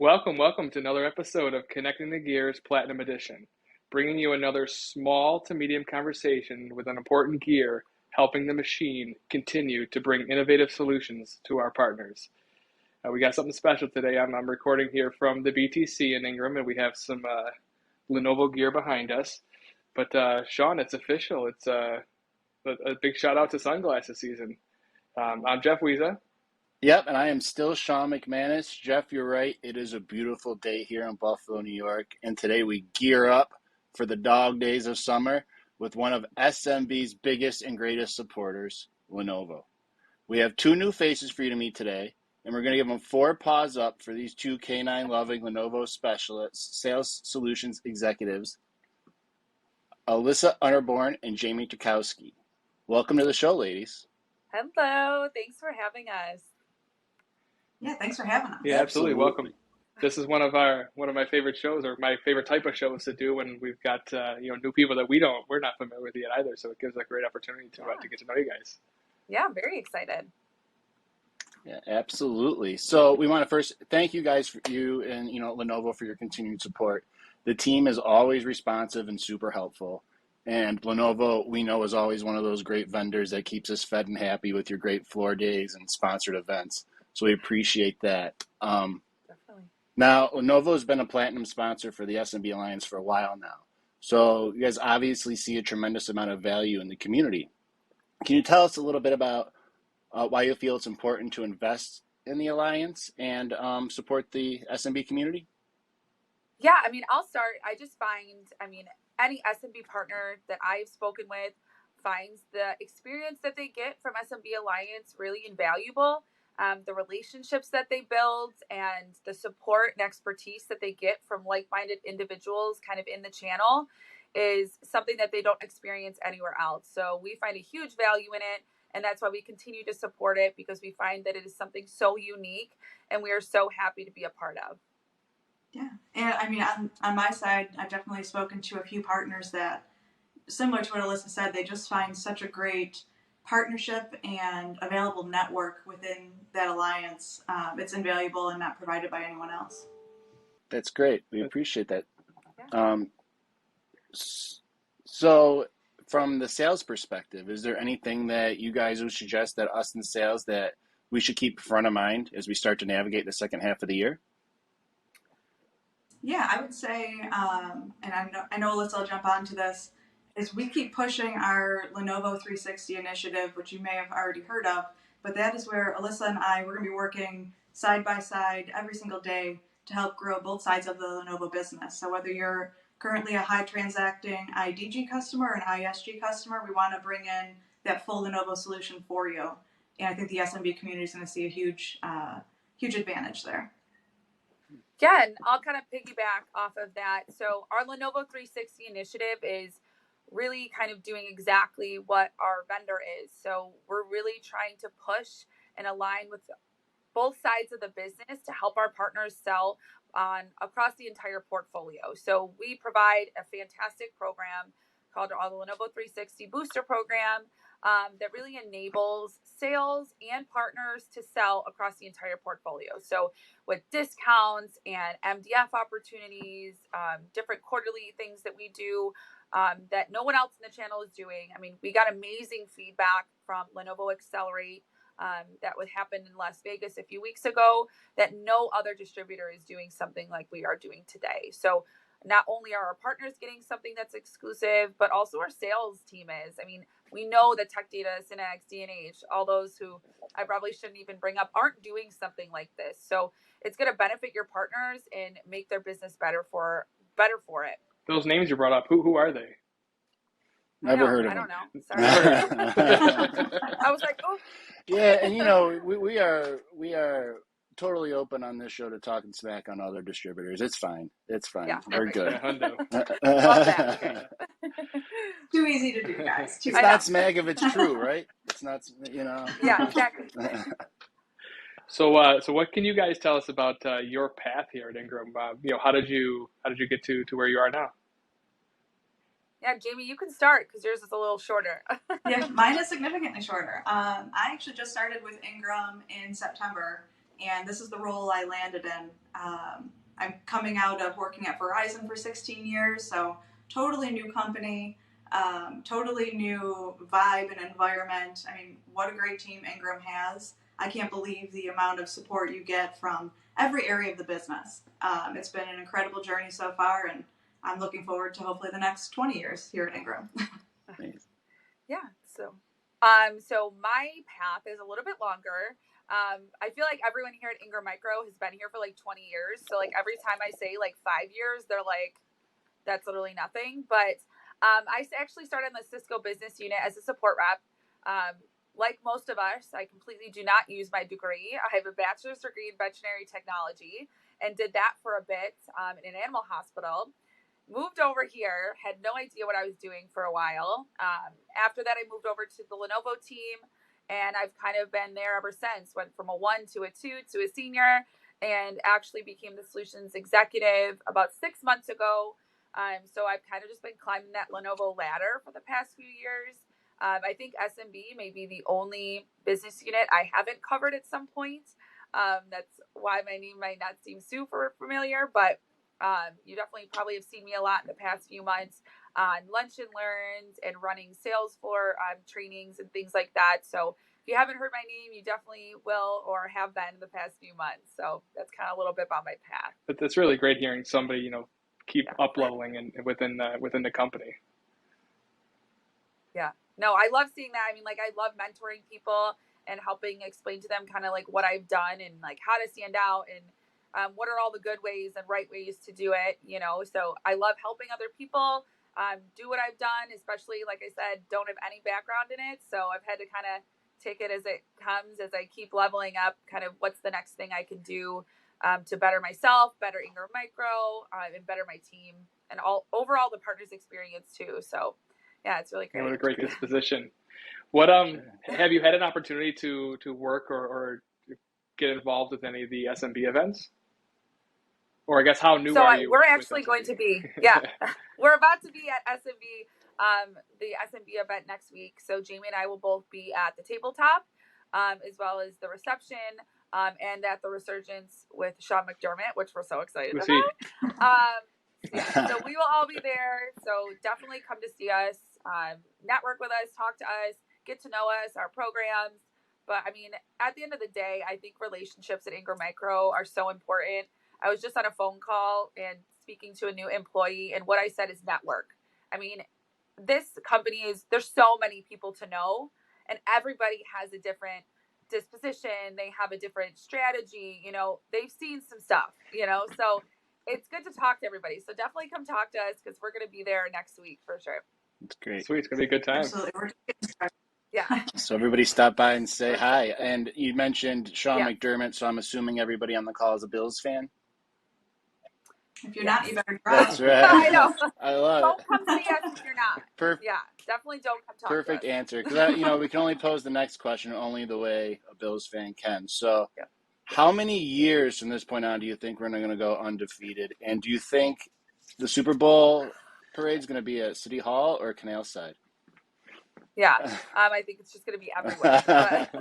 Welcome to another episode of Connecting the Gears Platinum Edition, bringing you another small to medium conversation with an important gear, helping the machine continue to bring innovative solutions to our partners. We got something special today. I'm recording here from the BTC in Ingram, and we have some Lenovo gear behind us. But Sean, it's official. It's a big shout out to sunglasses season. I'm Jeff Wiza. Yep, and I am still Sean McManus. Jeff, you're right. It is a beautiful day here in Buffalo, New York. And today we gear up for the dog days of summer with one of SMB's biggest and greatest supporters, Lenovo. We have two new faces for you to meet today, and we're going to give them 4 paws up for these two canine-loving Lenovo specialists, sales solutions executives, Alyssa Underbourne and Jamie Takowski. Welcome to the show, ladies. Hello. Thanks for having us. Yeah, thanks for having us. Yeah, absolutely. Welcome. This is one of my favorite shows, or my favorite type of shows to do when we've got new people that we're not familiar with yet either. So it gives a great opportunity to get to know you guys. Yeah, I'm very excited. Yeah, absolutely. So we want to first thank you guys for you and Lenovo for your continued support. The team is always responsive and super helpful. And Lenovo, we know, is always one of those great vendors that keeps us fed and happy with your great floor days and sponsored events. So we appreciate that. Definitely. Now, Lenovo has been a platinum sponsor for the SMB Alliance for a while now. So you guys obviously see a tremendous amount of value in the community. Can you tell us a little bit about why you feel it's important to invest in the Alliance and support the SMB community? Yeah, I'll start. I just find, any SMB partner that I've spoken with finds the experience that they get from SMB Alliance really invaluable. The relationships that they build and the support and expertise that they get from like-minded individuals kind of in the channel is something that they don't experience anywhere else. So we find a huge value in it, and that's why we continue to support it, because we find that it is something so unique and we are so happy to be a part of. Yeah, and on my side, I've definitely spoken to a few partners that, similar to what Alyssa said, they just find such a great partnership and available network within that alliance. It's invaluable and not provided by anyone else. That's great. We appreciate that. Yeah. So from the sales perspective, is there anything that you guys would suggest that us in sales that we should keep front of mind as we start to navigate the second half of the year? Yeah, I would say, and I know Alyssa will jump onto this, is we keep pushing our Lenovo 360 initiative, which you may have already heard of, but that is where Alyssa and we're going to be working side by side every single day to help grow both sides of the Lenovo business. So whether you're currently a high transacting IDG customer or an ISG customer, we want to bring in that full Lenovo solution for you. And I think the SMB community is going to see a huge advantage there. Yeah, and I'll kind of piggyback off of that. So our Lenovo 360 initiative is really kind of doing exactly what our vendor is. So we're really trying to push and align with both sides of the business to help our partners sell across the entire portfolio. So we provide a fantastic program called our Lenovo 360 Booster Program that really enables sales and partners to sell across the entire portfolio. So with discounts and MDF opportunities, different quarterly things that we do that no one else in the channel is doing. We got amazing feedback from Lenovo Accelerate that would happen in Las Vegas a few weeks ago, that no other distributor is doing something like we are doing today. So not only are our partners getting something that's exclusive, but also our sales team is. We know that Tech Data, Synax, D&H, all those who I probably shouldn't even bring up, aren't doing something like this. So it's going to benefit your partners and make their business better for it. Those names you brought up, who are they? Never heard of them. I don't know. Sorry. I was like, oh. Yeah, and we are totally open on this show to talking smack on other distributors. It's fine. Yeah, we're good. Love that. Okay. Too easy to do, guys. It's not smack if it's true, right? It's not, Yeah, exactly. So what can you guys tell us about your path here at Ingram? How did you get to where you are now? Yeah, Jamie, you can start because yours is a little shorter. Yeah, mine is significantly shorter. I actually just started with Ingram in September, and this is the role I landed in. I'm coming out of working at Verizon for 16 years, so totally new company, totally new vibe and environment. I mean, what a great team Ingram has. I can't believe the amount of support you get from every area of the business. It's been an incredible journey so far, and I'm looking forward to hopefully the next 20 years here at Ingram. Yeah. So my path is a little bit longer. I feel like everyone here at Ingram Micro has been here for like 20 years. So like every time I say like 5 years, they're like, that's literally nothing. But I actually started in the Cisco business unit as a support rep. Like most of us, I completely do not use my degree. I have a bachelor's degree in veterinary technology and did that for a bit in an animal hospital. Moved over here, had no idea what I was doing for a while. After that, I moved over to the Lenovo team, and I've kind of been there ever since. Went from a 1 to a 2 to a senior, and actually became the solutions executive about 6 months ago. So I've kind of just been climbing that Lenovo ladder for the past few years. I think SMB may be the only business unit I haven't covered at some point. That's why my name might not seem super familiar, but you definitely probably have seen me a lot in the past few months on lunch and learns and running sales floor trainings and things like that. So if you haven't heard my name, you definitely will or have been in the past few months. So that's kind of a little bit about my path. But that's really great hearing somebody, keep up leveling and within the company. Yeah. No, I love seeing that. I mean, like I love mentoring people and helping explain to them kind of like what I've done and like how to stand out and what are all the good ways and right ways to do it, So I love helping other people do what I've done, especially, like I said, don't have any background in it. So I've had to kind of take it as it comes as I keep leveling up kind of what's the next thing I can do to better myself, better Ingram Micro, and better my team and overall the partners experience too. So yeah, it's really great. What a great disposition. What have you had an opportunity to work or get involved with any of the SMB events? Or I guess how new are you? We're actually going to be, we're about to be at SMB, the SMB event next week. So Jamie and I will both be at the tabletop, as well as the reception, and at the resurgence with Sean McDermott, which we're so excited about. So we will all be there. So definitely come to see us, network with us, talk to us, get to know us, our programs. But I mean, at the end of the day, I think relationships at Ingram Micro are so important. I was just on a phone call and speaking to a new employee, and what I said is network. I mean, this company there's so many people to know, and everybody has a different disposition. They have a different strategy. They've seen some stuff, so it's good to talk to everybody. So definitely come talk to us because we're going to be there next week for sure. That's great. Sweet. It's going to be a good time. Absolutely. Yeah. So everybody stop by and say hi. And you mentioned Sean McDermott, so I'm assuming everybody on the call is a Bills fan. If you're not, you better try. That's right. I know. I love don't come see us if you're not. Yeah, definitely don't come talk Perfect to us. answer. Because, we can only pose the next question only the way a Bills fan can. So how many years from this point on do you think we're going to go undefeated? And do you think the Super Bowl parade is going to be at City Hall or Canal Side? Yeah, I think it's just going to be everywhere. But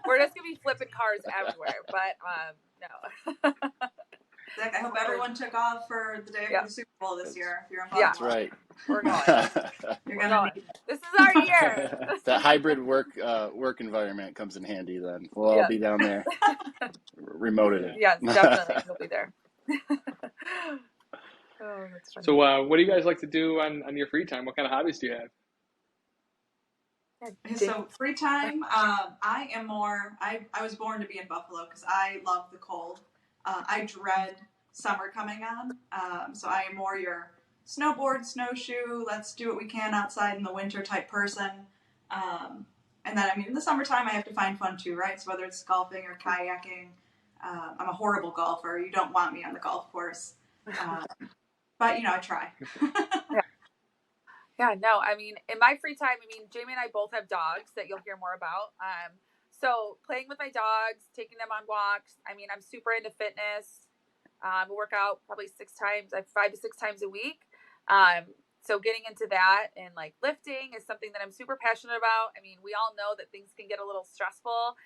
we're just going to be flipping cars everywhere. But no. Zach, I hope everyone took off for the day of the Super Bowl this year. If you're in Baltimore. That's right. We're going. You're going. This is our year. That hybrid work environment comes in handy then. We'll all be down there. Remoted it. Yes, definitely. We'll be there. Oh, that's funny. So what do you guys like to do on your free time? What kind of hobbies do you have? So free time, I was born to be in Buffalo because I love the cold. I dread summer coming on. So I am more your snowboard, snowshoe, let's do what we can outside in the winter type person. And then, in the summertime, I have to find fun too, right? So whether it's golfing or kayaking, I'm a horrible golfer. You don't want me on the golf course. But, I try. Yeah, no, in my free time, Jamie and I both have dogs that you'll hear more about. So playing with my dogs, taking them on walks. I'm super into fitness. I work out probably 5 to 6 times a week. So getting into that and like lifting is something that I'm super passionate about. I mean, we all know that things can get a little stressful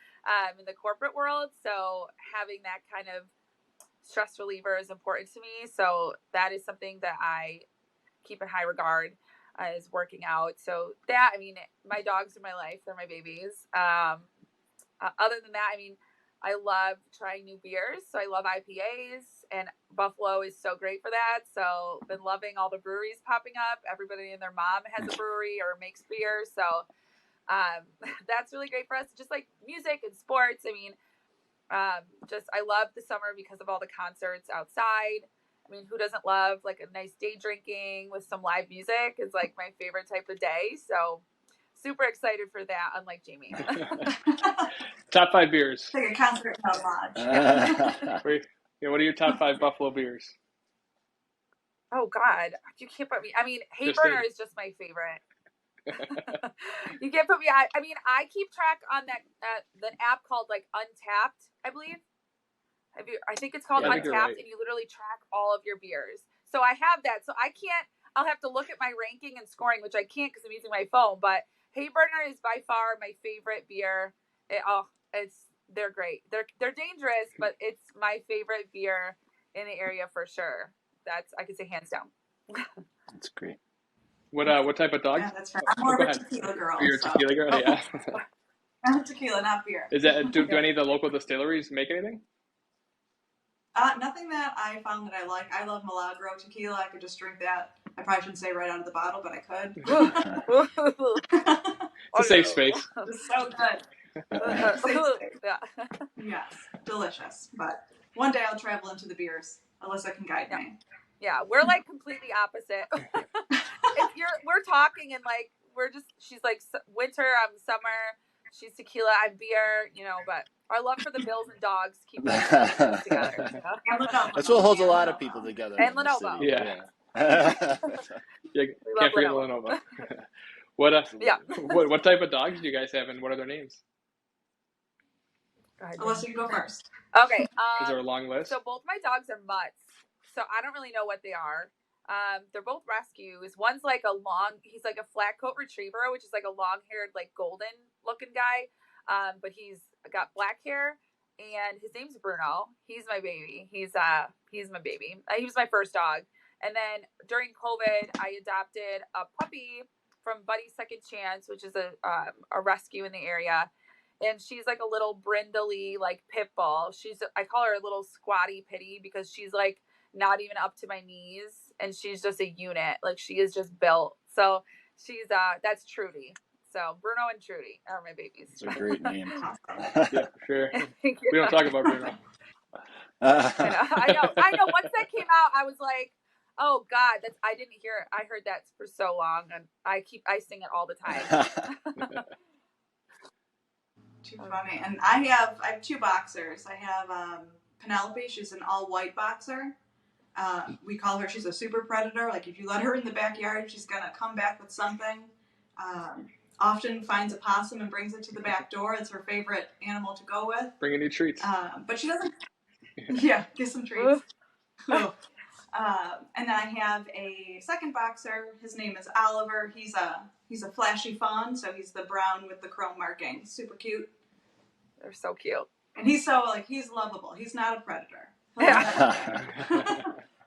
in the corporate world. So having that kind of stress reliever is important to me. So that is something that I keep in high regard, is working out. So that, I mean, my dogs are my life. They're my babies. Other than that, I mean, I love trying new beers. So I love IPAs, and Buffalo is so great for that. So been loving all the breweries popping up. Everybody and their mom has a brewery or makes beer. So that's really great for us. Just like music and sports. I mean, just I love the summer because of all the concerts outside. I mean, who doesn't love like a nice day drinking with some live music? Is like my favorite type of day. So super excited for that, unlike Jamie. Top 5 beers. Like a concert in a lodge. What are your top 5 Buffalo beers? Oh God, you can't put me. I mean, Hayburner is just my favorite. You can't put me. I mean, I keep track on that the app called like Untapped, I believe. I think it's called Untapped, right. And you literally track all of your beers. So I have that. So I can't. I'll have to look at my ranking and scoring, which I can't because I'm using my phone. But Hayburner is by far my favorite beer. They're great. They're dangerous, but it's my favorite beer in the area for sure. I could say hands down. That's great. What type of dog? Yeah, that's right. I'm more of a tequila girl. You're a tequila girl, yeah. I'm tequila, not beer. Is that do any of the local distilleries make anything? Nothing that I found that I like. I love Milagro tequila. I could just drink that. I probably shouldn't say right out of the bottle, but I could. It's a safe space. It's so good. Safe space. Yeah. Yes, delicious. But one day I'll travel into the beers. Alyssa can guide me. Yeah, we're like completely opposite. We're talking and like she's like winter, I'm summer. She's tequila, I'm beer. But our love for the Bills and dogs keeps us together. That's what holds a lot of people together. And Lenovo. Yeah. Can't forget Lenovo. What type of dogs do you guys have, and what are their names? Alyssa, you go first. Okay. Is there a long list? So both my dogs are mutts. So I don't really know what they are. They're both rescues. One's like he's like a flat coat retriever, which is like a long-haired, like golden looking guy. But he's got black hair, and his name's Bruno. He's my baby. He's my baby. He was my first dog. And then during COVID, I adopted a puppy from Buddy's Second Chance, which is a rescue in the area. And she's like a little brindly, like pit bull. I call her a little squatty pitty because she's like not even up to my knees, and she's just a unit. Like she is just built. So she's that's Trudy. So Bruno and Trudy are my babies. It's a great name. Yeah, sure. We don't talk about Bruno. I know. Once that came out, I was like, oh God, I didn't hear it. I heard that for so long, and I sing it all the time. Too funny. And I have 2 boxers. I have Penelope. She's an all-white boxer. We call her, she's a super predator. Like if you let her in the backyard, she's going to come back with something. Often finds a possum and brings it to the back door. It's her favorite animal to go with. Bringing you treats. But she doesn't. Yeah, get some treats. And then I have a second boxer. His name is Oliver. He's a flashy fawn, so he's the brown with the chrome marking. Super cute. They're so cute. And he's he's lovable. He's not a predator. Yeah.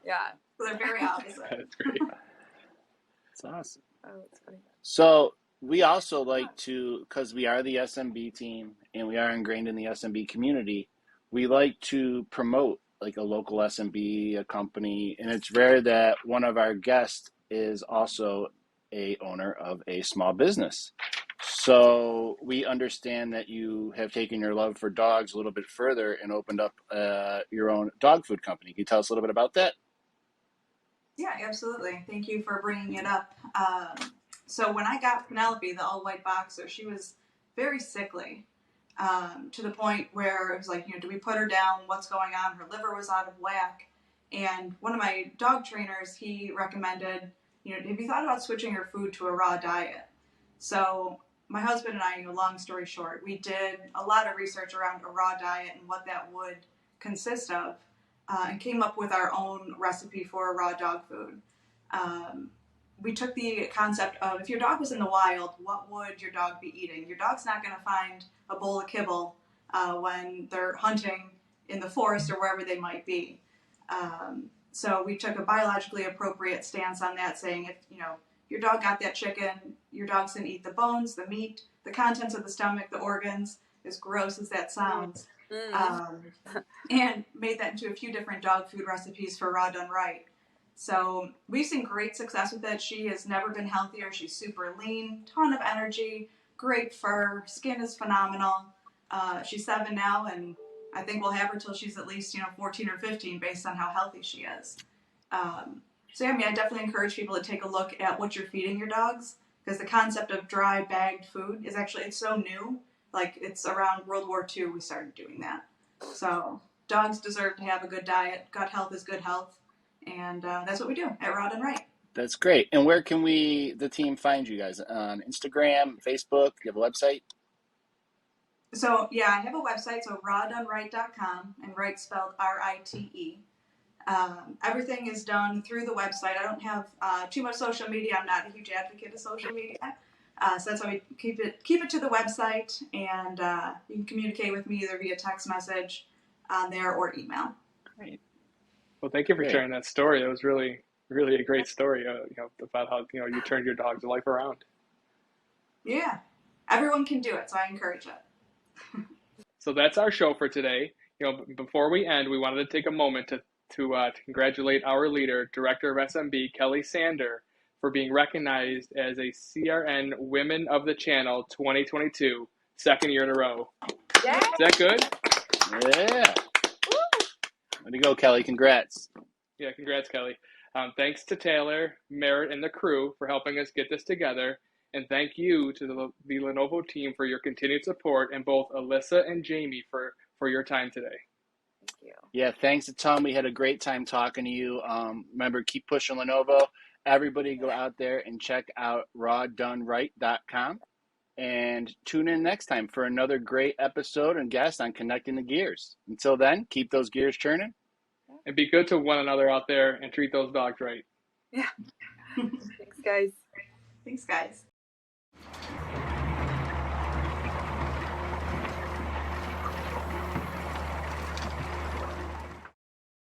Yeah. So they're very opposite. That's great. That's awesome. Oh, that's funny. So we also like to, because we are the SMB team and we are ingrained in the SMB community, we like to promote like a local SMB, a company, and it's rare that one of our guests is also a owner of a small business. So we understand that you have taken your love for dogs a little bit further and opened up your own dog food company. Can you tell us a little bit about that? Yeah, absolutely. Thank you for bringing it up. So when I got Penelope, the all-white boxer, she was very sickly, to the point where it was like, do we put her down? What's going on? Her liver was out of whack. And one of my dog trainers, he recommended, have you thought about switching her food to a raw diet? So my husband and I, long story short, we did a lot of research around a raw diet and what that would consist of, and came up with our own recipe for a raw dog food. we took the concept of, if your dog was in the wild, what would your dog be eating? Your dog's not going to find a bowl of kibble when they're hunting in the forest or wherever they might be. So we took a biologically appropriate stance on that, saying if your dog got that chicken, your dog's going to eat the bones, the meat, the contents of the stomach, the organs, as gross as that sounds. And made that into a few different dog food recipes for Raw Done Right. So we've seen great success with it. She has never been healthier. She's super lean, ton of energy, great fur, skin is phenomenal. She's 7 now, and I think we'll have her till she's at least 14 or 15 based on how healthy she is. So yeah, I definitely encourage people to take a look at what you're feeding your dogs, because the concept of dry bagged food is actually, it's so new. Like, it's around World War II we started doing that. So dogs deserve to have a good diet. Gut health is good health. And that's what we do at Raw Done Right. That's great. And where can the team find you guys? On Instagram, Facebook? You have a website? So yeah, I have a website, so rawdoneright.com, and right spelled R-I-T-E. Everything is done through the website. I don't have too much social media. I'm not a huge advocate of social media. So that's why we keep it to the website, and you can communicate with me either via text message on there or email. Great. Well, thank you for sharing that story. It was really, really a great story, about how you turned your dog's life around. Yeah, everyone can do it, so I encourage it. So that's our show for today. Before we end, we wanted to take a moment to congratulate our leader, Director of SMB, Kelly Sander, for being recognized as a CRN Women of the Channel 2022, second year in a row. Yay! Is that good? Yeah. Way to go, Kelly. Congrats. Yeah, congrats, Kelly. Thanks to Taylor, Merritt, and the crew for helping us get this together. And thank you to the Lenovo team for your continued support, and both Alyssa and Jamie for your time today. Thank you. Yeah, thanks a ton. We had a great time talking to you. Remember, keep pushing Lenovo. Everybody go out there and check out rawdoneright.com. And tune in next time for another great episode and guest on Connecting the Gears. Until then, keep those gears churning. And be good to one another out there and treat those dogs right. Yeah. Thanks, guys. Thanks, guys.